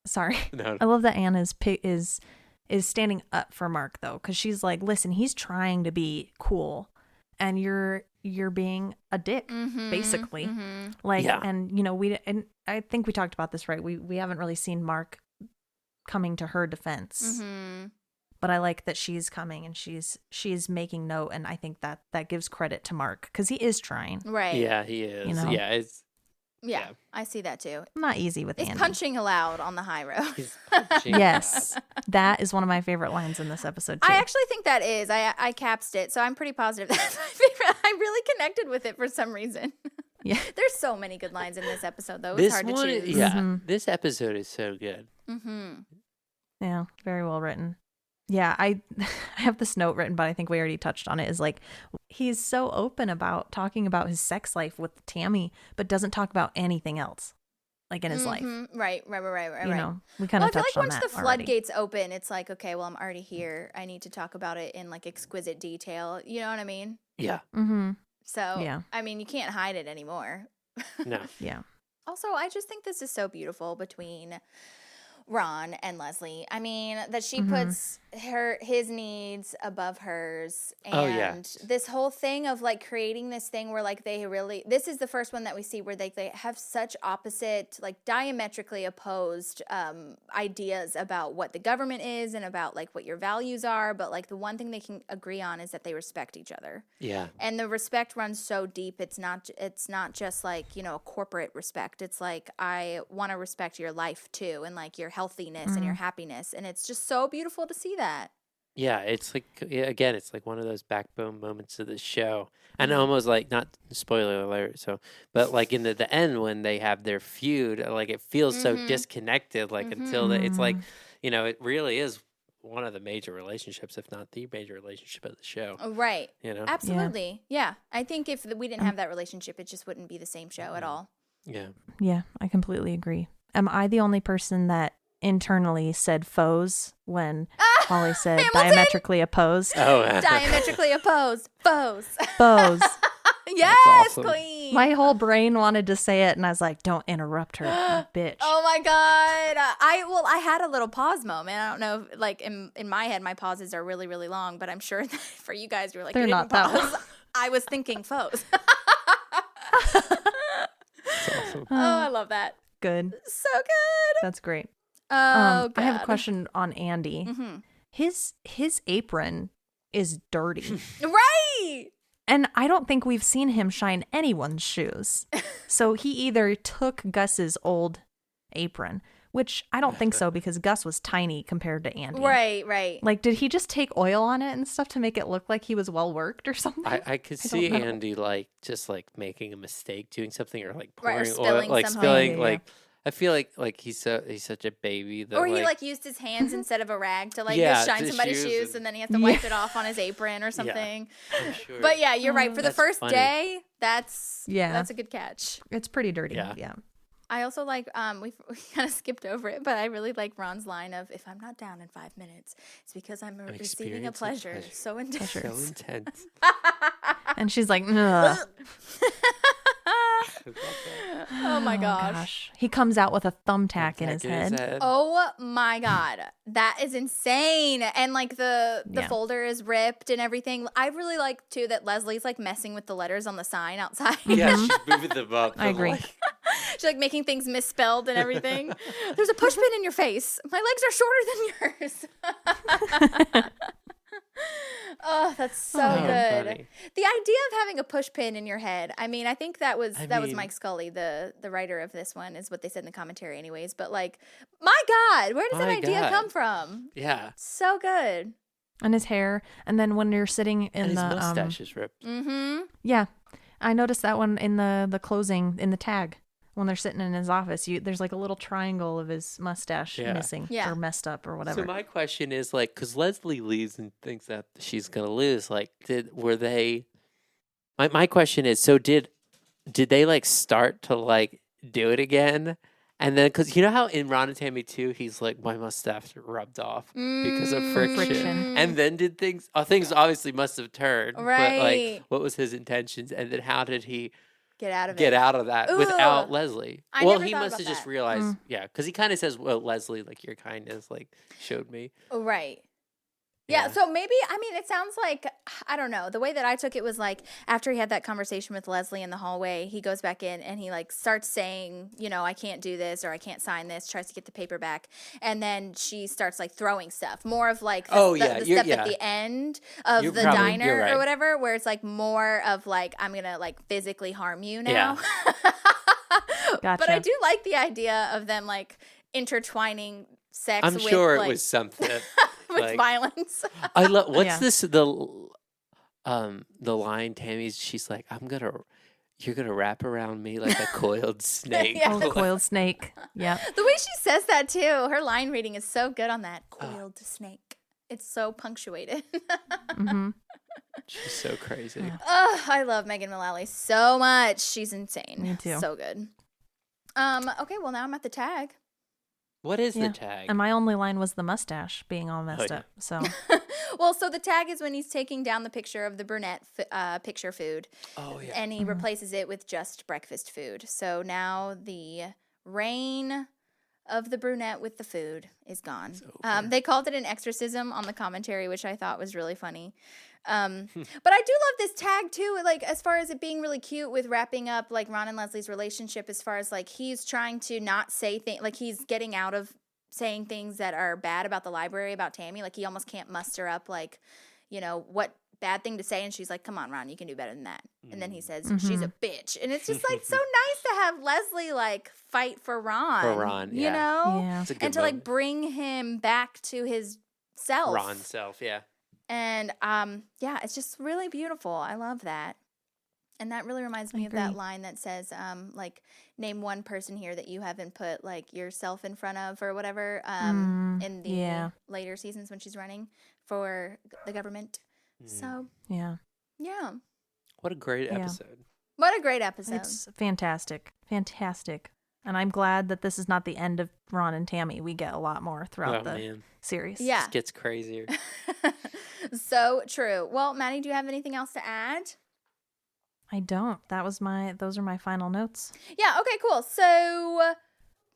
Sorry, No. I love that Anne is standing up for Mark though, because she's like, listen, he's trying to be cool, and you're being a dick, basically. Like, Yeah. and and I think we talked about this, right? We haven't really seen Mark coming to her defense. But I like that she's coming and she's making note, and I think that gives credit to Mark because he is trying. Right. Yeah, he is. You know? Yeah, it's Yeah, I see that too. Not easy with He's Andy. punching aloud on the high road. he's punching Yes, bad. that is one of my favorite lines in this episode too. I actually think that is. I capsed it, so I'm pretty positive that's my favorite. I really connected with it for some reason. Yeah. There's so many good lines in this episode, though. It's This hard one, to choose. yeah, this episode is so good. Yeah, very well written. Yeah, I have this note written, but I think we already touched on it. Is like he's so open about talking about his sex life with Tammy, but doesn't talk about anything else, like in his life. Right. You know, we kind Well, of I feel touched like on once that the already. floodgates open, it's like, okay, well, I'm already here. I need to talk about it in like exquisite detail. You know what I mean? Yeah, Mm-hmm. So, Yeah. I mean, you can't hide it anymore. no, Yeah. Also, I just think this is so beautiful between Ron and Leslie. I mean, that she puts his needs above hers, and Oh, yeah. this whole thing of like creating this thing where like this is the first one that we see where they have such opposite, like diametrically opposed ideas about what the government is and about like what your values are, but like the one thing they can agree on is that they respect each other. yeah, And the respect runs so deep. It's not just like, a corporate respect. It's like, I want to respect your life too, and like your healthiness and your happiness. And it's just so beautiful to see that. yeah. It's like again, it's like one of those backbone moments of the show, and almost like not spoiler alert. So, but like in the end when they have their feud, like it feels so disconnected. Like until it's like, it really is one of the major relationships, if not the major relationship of the show. Right. Absolutely. Yeah. I think if we didn't have that relationship, it just wouldn't be the same show at all. Yeah. Yeah, I completely agree. Am I the only person that internally said foes when Holly said Hamilton! diametrically opposed? Oh, Diametrically opposed. Foes. Foes. Yes, awesome. queen. My whole brain wanted to say it, and I was like, "Don't interrupt her, you bitch." Oh my god! I had a little pause moment. I don't know, if, like in my head, my pauses are really really long, but I'm sure that for you guys, you're like, They're you not didn't that pause. I was thinking foes. awesome. Oh, I love that. Good. So good. That's great. Oh, I have a God. Mm-hmm. question on Andy. His apron is dirty. Right. And I don't think we've seen him shine anyone's shoes. So he either took Gus's old apron, which I don't think so because Gus was tiny compared to Andy. Right. Like, did he just take oil on it and stuff to make it look like he was well worked or something? I could see know. Andy like just like making a mistake doing something or like Right, or pouring oil, spilling like something. spilling Yeah, yeah. like I feel like he's such a baby that Or he like used his hands instead of a rag to like Yeah, just shine to somebody's shoes shoes and then he has to wipe it off on his apron or something. I'm sure. But yeah, you're right. For the That's first funny. day, that's Yeah. a good catch. It's pretty dirty. Yeah. Yeah. I also like we kind of skipped over it, but I really like Ron's line of if I'm not down in 5 minutes, it's because I'm receiving a experiencing pleasure. pleasure. So intense. so intense. And she's like, ugh. Oh my gosh. He comes out with a thumbtack in his head. Oh my god. That is insane. And like the Yeah. folder is ripped and everything. I really like too that Leslie's like messing with the letters on the sign outside. Yeah, she's moving them up. I agree. She's like making things misspelled and everything. There's a push pin in your face. My legs are shorter than yours. Oh, that's so good. Funny. The idea of having a push pin in your head. I mean, I think that was I was mean- Mike Scully, the writer of this one, is what they said in the commentary, anyways. But like, my God, where does that My idea God. come from? Yeah. So good. And his hair. And then when you're sitting in And his the mustache is ripped. Mm-hmm. yeah, I noticed that one in the closing in the tag when they're sitting in his office. There's like a little triangle of his mustache Yeah. missing Yeah. or messed up or whatever. So my question is like, because Leslie leaves and thinks that she's gonna lose. Like, were they? My question is, so did they like start to like do it again? And then, because you know how in Ron and Tammy 2, he's like, my mustache rubbed off because of friction. friction. And then did things obviously must have turned. But Right. like, what was his intentions? And then how did he Get out of get it. out of that Ugh. without Leslie? I Well, never he thought must about have just that. realized, yeah, because he kind of says, well, Leslie, like your kindness, like showed me. Oh, right. Yeah, Yeah. so maybe, I mean, it sounds like, I don't know. The way that I took it was like after he had that conversation with Leslie in the hallway, he goes back in and he like starts saying, you know, I can't do this or I can't sign this, tries to get the paper back. And then she starts like throwing stuff, more of like the, Oh, the, yeah, the you're- stuff yeah. at the end of You're the probably- diner you're right. or whatever, where it's like more of like, I'm going to like physically harm you now. Gotcha. But I do like the idea of them like intertwining sex I'm with sure like, it was something. with like- violence. I love what's Yeah. this the line Tammy's she's like you're gonna wrap around me like a coiled snake. Yeah. Oh, coiled snake. Yeah. The way she says that too, her line reading is so good on that coiled snake. It's so punctuated. Mm-hmm. She's so crazy. Yeah. Oh, I love Megan Mullally so much. She's insane. Me too. So good. Okay, well now I'm at the tag. What is Yeah. the tag? And my only line was the mustache being all messed yeah. up. So Well, so the tag is when he's taking down the picture of the brunette picture food, oh yeah. and he replaces it with just breakfast food. So now the reign of the brunette with the food is gone. They called it an exorcism on the commentary, which I thought was really funny. But I do love this tag too, like as far as it being really cute with wrapping up like Ron and Leslie's relationship, as far as like he's trying to not say things, like he's getting out of saying things that are bad about the library, about Tammy. Like he almost can't muster up like, you know, what bad thing to say, and she's like, come on, Ron, you can do better than that. And then he says, she's a bitch. And it's just like so nice to have Leslie like fight for Ron. For Ron, You yeah. know? yeah. It's a good And to like moment. bring him back to his self. Ron self, yeah. And yeah, it's just really beautiful. I love that. And that really reminds me of that agree. line that says, like, name one person here that you haven't put like yourself in front of or whatever in the yeah. later seasons when she's running for the government. So yeah. yeah. What a great Yeah. episode. What a great episode. It's fantastic. Fantastic. And I'm glad that this is not the end of Ron and Tammy. We get a lot more throughout Oh the man. series. Yeah. It gets crazier. So true. Well, Maddie, do you have anything else to add? I don't. Those are my final notes. Yeah, okay, cool. So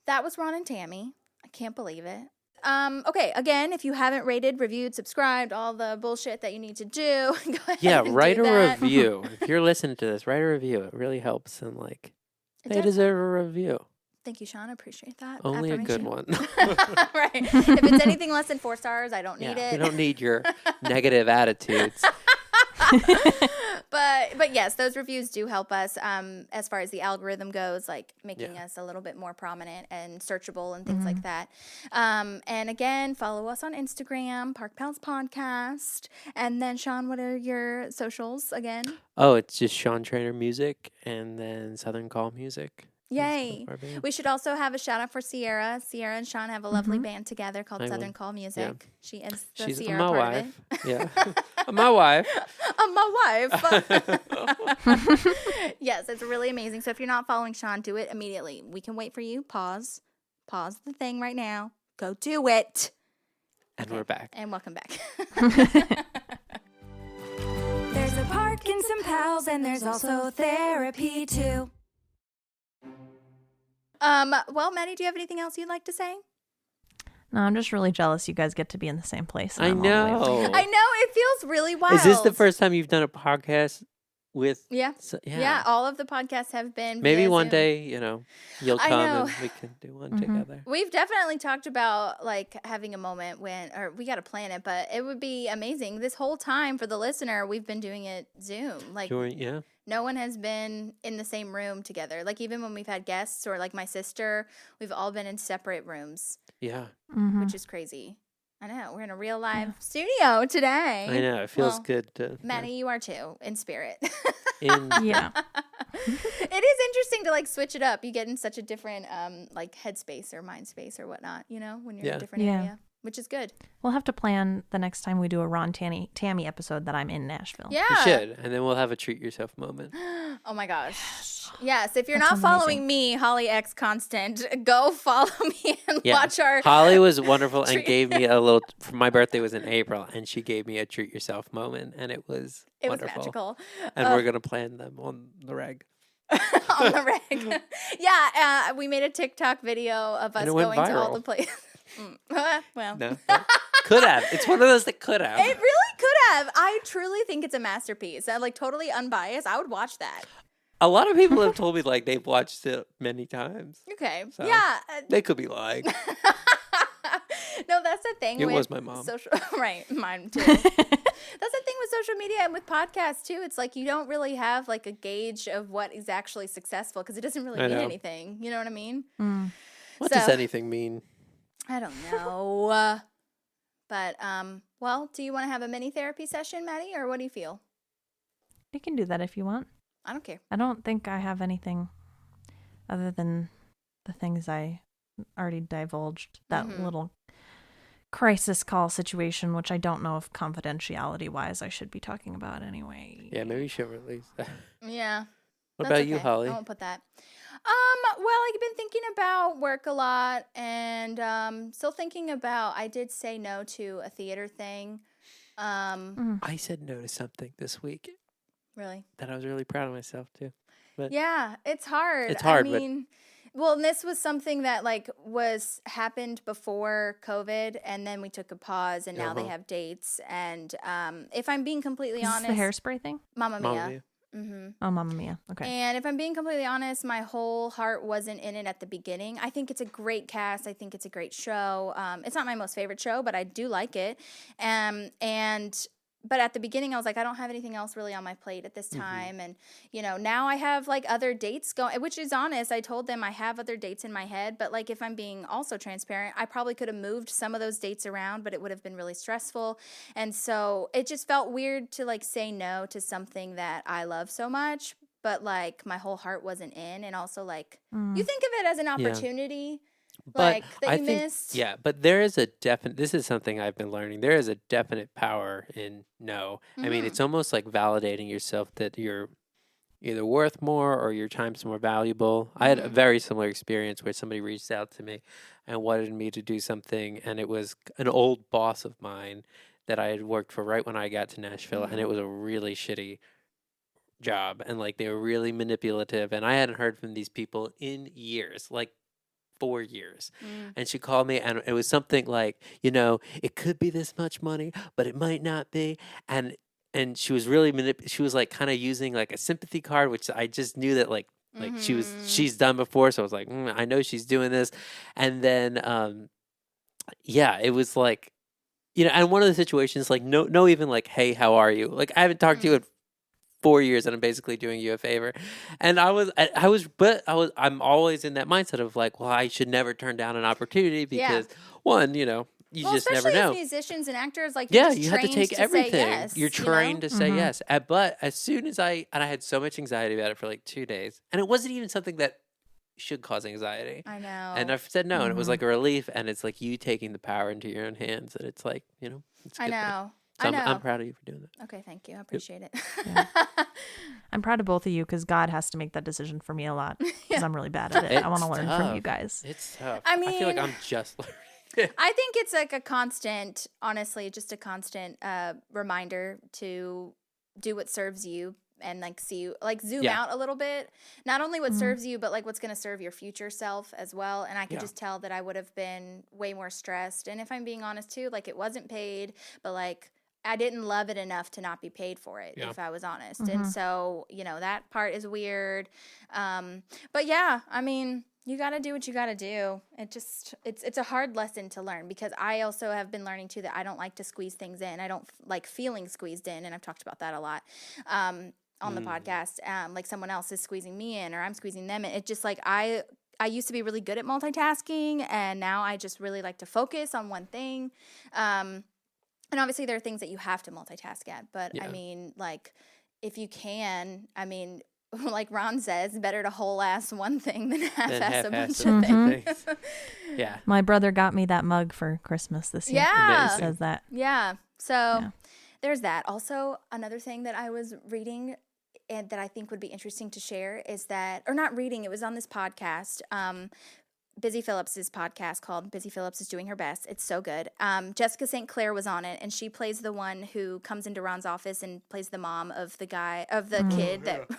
that was Ron and Tammy. I can't believe it. Okay, again, if you haven't rated, reviewed, subscribed, all the bullshit that you need to do, go ahead Yeah, and write do a that. review. If you're listening to this, write a review. It really helps and like It they does. deserve a review. Thank you, Sean. I appreciate that. Only a good affirmation. one. Right. If it's anything less than 4 stars, I don't need Yeah, it. we don't need your negative attitudes. But yes, those reviews do help us as far as the algorithm goes, like making us a little bit more prominent and searchable and things like that. And again, follow us on Instagram, Park Pals Podcast. And then, Sean, what are your socials again? Oh, it's just Sean Trainor Music and then Southern Call Music. Yay. Our band. We should also have a shout out for Sierra. Sierra and Sean have a lovely band together called I will. Southern Call Music. She is the She's Sierra my part wife. of it. Yeah. My wife. My wife. Yes, it's really amazing. So if you're not following Sean, do it immediately. We can wait for you. Pause the thing right now. Go do it. And we're back. And welcome back. There's a park and some pals, and there's also therapy too. Well, Maddie, do you have anything else you'd like to say? No, I'm just really jealous you guys get to be in the same place. and I I'm all the way over know. here. I know, it feels really wild. Is this the first time you've done a podcast with? Yeah. Yeah, all of the podcasts have been Maybe via one Zoom. day, you'll I come know. and we can do one together. We've definitely talked about like having a moment or we got to plan it, but it would be amazing. This whole time for the listener, we've been doing it Zoom. Like Yeah. no one has been in the same room together. Like even when we've had guests or like my sister, we've all been in separate rooms, Yeah. which is crazy. I know. We're in a real live studio today. I know. It feels Well, good to. Maddie, you are too, in spirit. Yeah. It is interesting to like switch it up. You get in such a different like headspace or mind space or whatnot, when you're in a different area, which is good. We'll have to plan the next time we do a Ron Tammy episode that I'm in Nashville. Yeah. You should. And then we'll have a treat yourself moment. Oh my gosh. Yes. If you're That not sounds following amazing. me, Holly X Constant, go follow me and Yeah. watch our. Holly was wonderful and treat- gave me a little. My birthday was in April, and she gave me a treat yourself moment, and it was It was wonderful. magical. And we're gonna plan them on the reg. On the reg. Yeah. We made a TikTok video of us And it went going to all viral. the places. Well. No, could have. It's one of those that could have. It really could have. I truly think it's a masterpiece. I'm like totally unbiased. I would watch that. A lot of people have told me like they've watched it many times. Okay. So, Yeah. They could be lying. No, that's the thing. It with was my mom. Social, right, mine too. That's the thing with social media and with podcasts too. It's like you don't really have like a gauge of what is actually successful because it doesn't really I mean know. anything. You know what I mean? What So- does anything mean? I don't know. But well, do you want to have a mini therapy session, Maddie, or what do you feel? You can do that if you want. I don't care. I don't think I have anything other than the things I already divulged. That little crisis call situation, which I don't know if confidentiality wise I should be talking about anyway. Yeah, maybe you should release that. Yeah. What That's about you, okay. Holly? I won't put that. Well, I've been thinking about work a lot and still thinking about, I did say no to a theater thing. I said no to something this week Really? that I was really proud of myself too. But Yeah, it's hard. It's hard, I but- mean, well, and this was something that like happened before COVID, and then we took a pause, and now they have dates. And if I'm being completely Is this honest, the hairspray thing? Mamma Mia. Mamma Mia. Oh, Mamma Mia. Okay. And if I'm being completely honest, my whole heart wasn't in it at the beginning. I think it's a great cast. I think it's a great show. It's not my most favorite show, but I do like it. But at the beginning, I was like, I don't have anything else really on my plate at this time. And, now I have like other dates going, which is honest. I told them I have other dates in my head. But like, if I'm being also transparent, I probably could have moved some of those dates around, but it would have been really stressful. And so it just felt weird to like say no to something that I love so much, but like my whole heart wasn't in. And also like, you think of it as an opportunity. But Like that I you think, missed. yeah, but there is a definite, this is something I've been learning. There is a definite power in no. I mean, it's almost like validating yourself that you're either worth more or your time's more valuable. I had a very similar experience where somebody reached out to me and wanted me to do something, and it was an old boss of mine that I had worked for right when I got to Nashville, and it was a really shitty job, and like they were really manipulative, and I hadn't heard from these people in years, like 4 years. And she called me, and it was something like, it could be this much money, but it might not be. And she was really she was like kind of using like a sympathy card, which I just knew that like she's done before. So I was like, I know she's doing this. And then it was like, and one of the situations like no even like, hey, how are you? Like I haven't talked to you in 4 years, and I'm basically doing you a favor. And I'm always in that mindset of like, well, I should never turn down an opportunity because one, you just never know. As musicians and actors, like Yeah, you're you have to trained take say everything. yes, You're trained to say yes. But as soon as I had so much anxiety about it for like 2 days, and it wasn't even something that should cause anxiety. I know. And I've said no, and it was like a relief, and it's like you taking the power into your own hands, and it's like, you know, it's a I good thing. know. So I know. I'm proud of you for doing that. Okay, thank you. I appreciate it. I'm proud of both of you because God has to make that decision for me a lot because I'm really bad at it. I want to It's learn tough. from you guys. It's tough. I I feel like mean- I'm just learning. I think it's like a constant, honestly, just a constant reminder to do what serves you and like zoom Yeah. out a little bit. Not only what serves you, but like what's going to serve your future self as well. And I could just tell that I would have been way more stressed. And if I'm being honest too, like it wasn't paid, but like I didn't love it enough to not be paid for it, if I was honest. And so, you know, that part is weird. But yeah, I mean, you got to do what you got to do. It's a hard lesson to learn because I also have been learning too that I don't like to squeeze things in. I don't like feeling squeezed in. And I've talked about that a lot on the podcast. Like someone else is squeezing me in or I'm squeezing them in. It's just like I used to be really good at multitasking and now I just really like to focus on one thing. And obviously there are things that you have to multitask at, but I mean, like if you can, I mean, like Ron says, better to whole ass one thing than half-ass a bunch of things. Yeah. My brother got me that mug for Christmas this year. Yeah. It says that. Yeah. So there's that. Also, another thing that I was reading and that I think would be interesting to share is that, or not reading, it was on this podcast, Busy Phillips's podcast called Busy Phillips is Doing Her Best. It's so good. Jessica St. Clair was on it, and she plays the one who comes into Ron's office and plays the mom of the kid that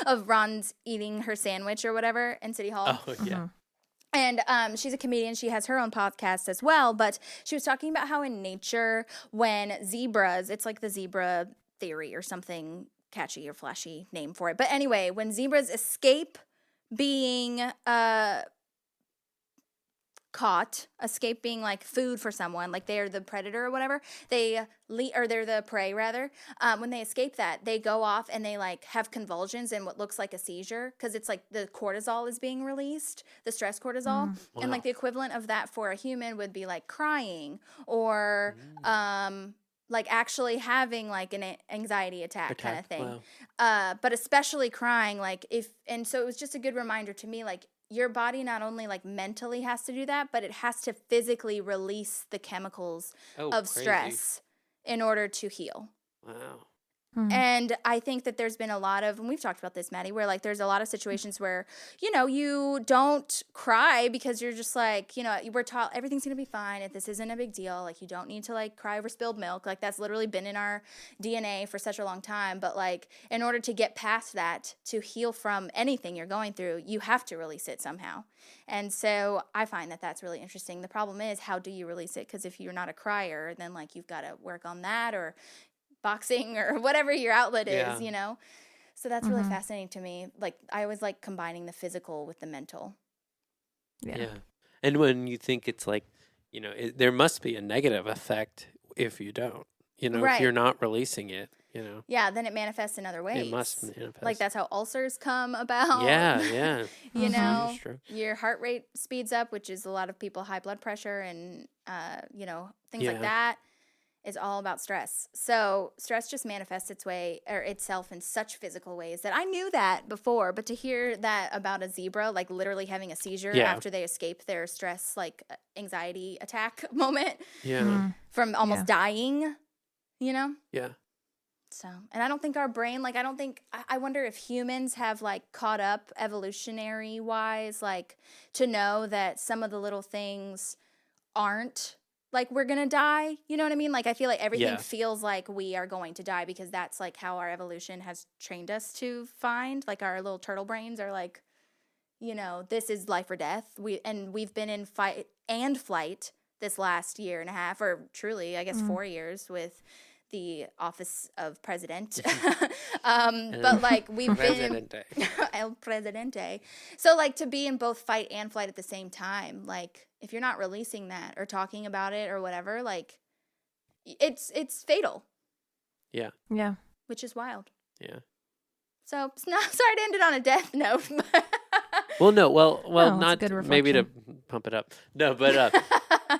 of Ron's eating her sandwich or whatever in City Hall. Oh, yeah. And she's a comedian. She has her own podcast as well. But she was talking about how in nature, when zebras, it's like the zebra theory or something catchy or flashy name for it. But anyway, when zebras escape being escape being like food for someone, like they're the predator or whatever, they're the prey rather. When they escape that, they go off and they like have convulsions and what looks like a seizure because it's like the cortisol is being released, the stress cortisol, and like the equivalent of that for a human would be like crying or like actually having like an anxiety attack kind of thing. Wow. But especially crying, so it was just a good reminder to me, like your body not only like mentally has to do that, but it has to physically release the chemicals of stress in order to heal. Wow. And I think that there's been a lot of, and we've talked about this, Maddie, where like there's a lot of situations where, you know, you don't cry because you're just like, you know, we're taught everything's going to be fine. If this isn't a big deal, like you don't need to like cry over spilled milk. Like that's literally been in our DNA for such a long time. But like in order to get past that, to heal from anything you're going through, you have to release it somehow. And so I find that that's really interesting. The problem is, how do you release it? Because if you're not a crier, then like you've got to work on that or boxing or whatever your outlet is, you know? So that's really fascinating to me. Like I always like combining the physical with the mental. Yeah. And when you think it's like, you know, there must be a negative effect if you don't, you know, if you're not releasing it, you know. Yeah, then it manifests in other ways. It must manifest. Like that's how ulcers come about. Yeah. You know, That's true. your heart rate speeds up, which is a lot of people high blood pressure and, you know, things like that. Is all about stress. So stress just manifests itself in such physical ways that I knew that before, but to hear that about a zebra, like literally having a seizure after they escape their stress, like anxiety attack moment from almost dying, you know? Yeah. So, and I don't think our brain, like, I wonder if humans have like caught up evolutionary wise, like to know that some of the little things aren't like we're gonna die, you know what I mean? Like I feel like everything feels like we are going to die because that's like how our evolution has trained us to find. Like our little turtle brains are like, you know, this is life or death. We've been in fight and flight this last year and a half, or truly, I guess 4 years with the office of president. But like we've been in El Presidente. So like to be in both fight and flight at the same time, like if you're not releasing that or talking about it or whatever, like it's fatal. Yeah. Yeah. Which is wild. Yeah. So sorry to end it on a death note. Well, no, well, No, not it's a good maybe to pump it up. No, but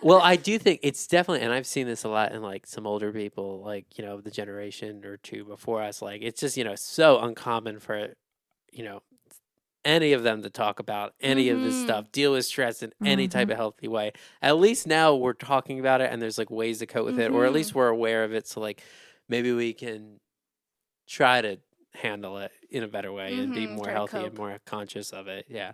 well, I do think it's definitely, and I've seen this a lot in like some older people, like, you know, the generation or two before us. Like, it's just, you know, so uncommon for, you know, any of them to talk about any of this stuff, deal with stress in any type of healthy way. At least now we're talking about it and there's like ways to cope with it, or at least we're aware of it. So like maybe we can try to handle it in a better way and be more healthy and more conscious of it. Yeah.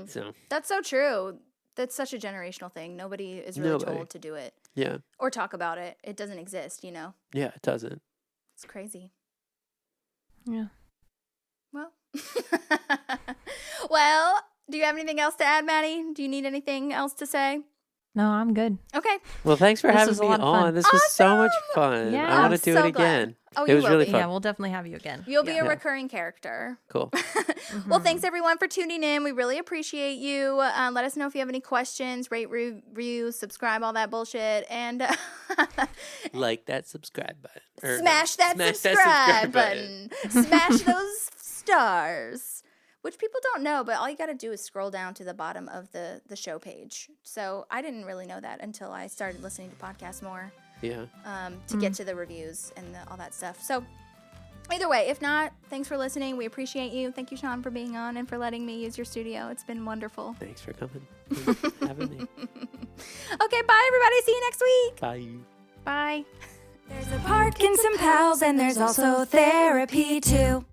So that's so true. That's such a generational thing. Nobody is really told to do it. Yeah. Or talk about it. It doesn't exist, you know? Yeah, it doesn't. It's crazy. Yeah. Well. Well, do you have anything else to add, Maddie? Do you need anything else to say? No, I'm good. Okay. Well, thanks for This having was a me lot of fun. on. This was so much fun. Yeah, I want I'm to do so it again. glad. Oh, It you was will really be. fun. Yeah, we'll definitely have you again. You'll be a Yeah. recurring character. Cool. Well, thanks everyone for tuning in. We really appreciate you. Let us know if you have any questions, rate, review, subscribe, all that bullshit, and Like that subscribe button. Or smash that subscribe button. Smash those stars, which people don't know, but all you got to do is scroll down to the bottom of the show page. So I didn't really know that until I started listening to podcasts more. Yeah. To get to the reviews and all that stuff. So either way, if not, thanks for listening. We appreciate you. Thank you, Sean, for being on and for letting me use your studio. It's been wonderful. Thanks for coming. Thanks for having me. Okay, bye, everybody. See you next week. Bye. Bye. There's a park and some pals, and there's also therapy too.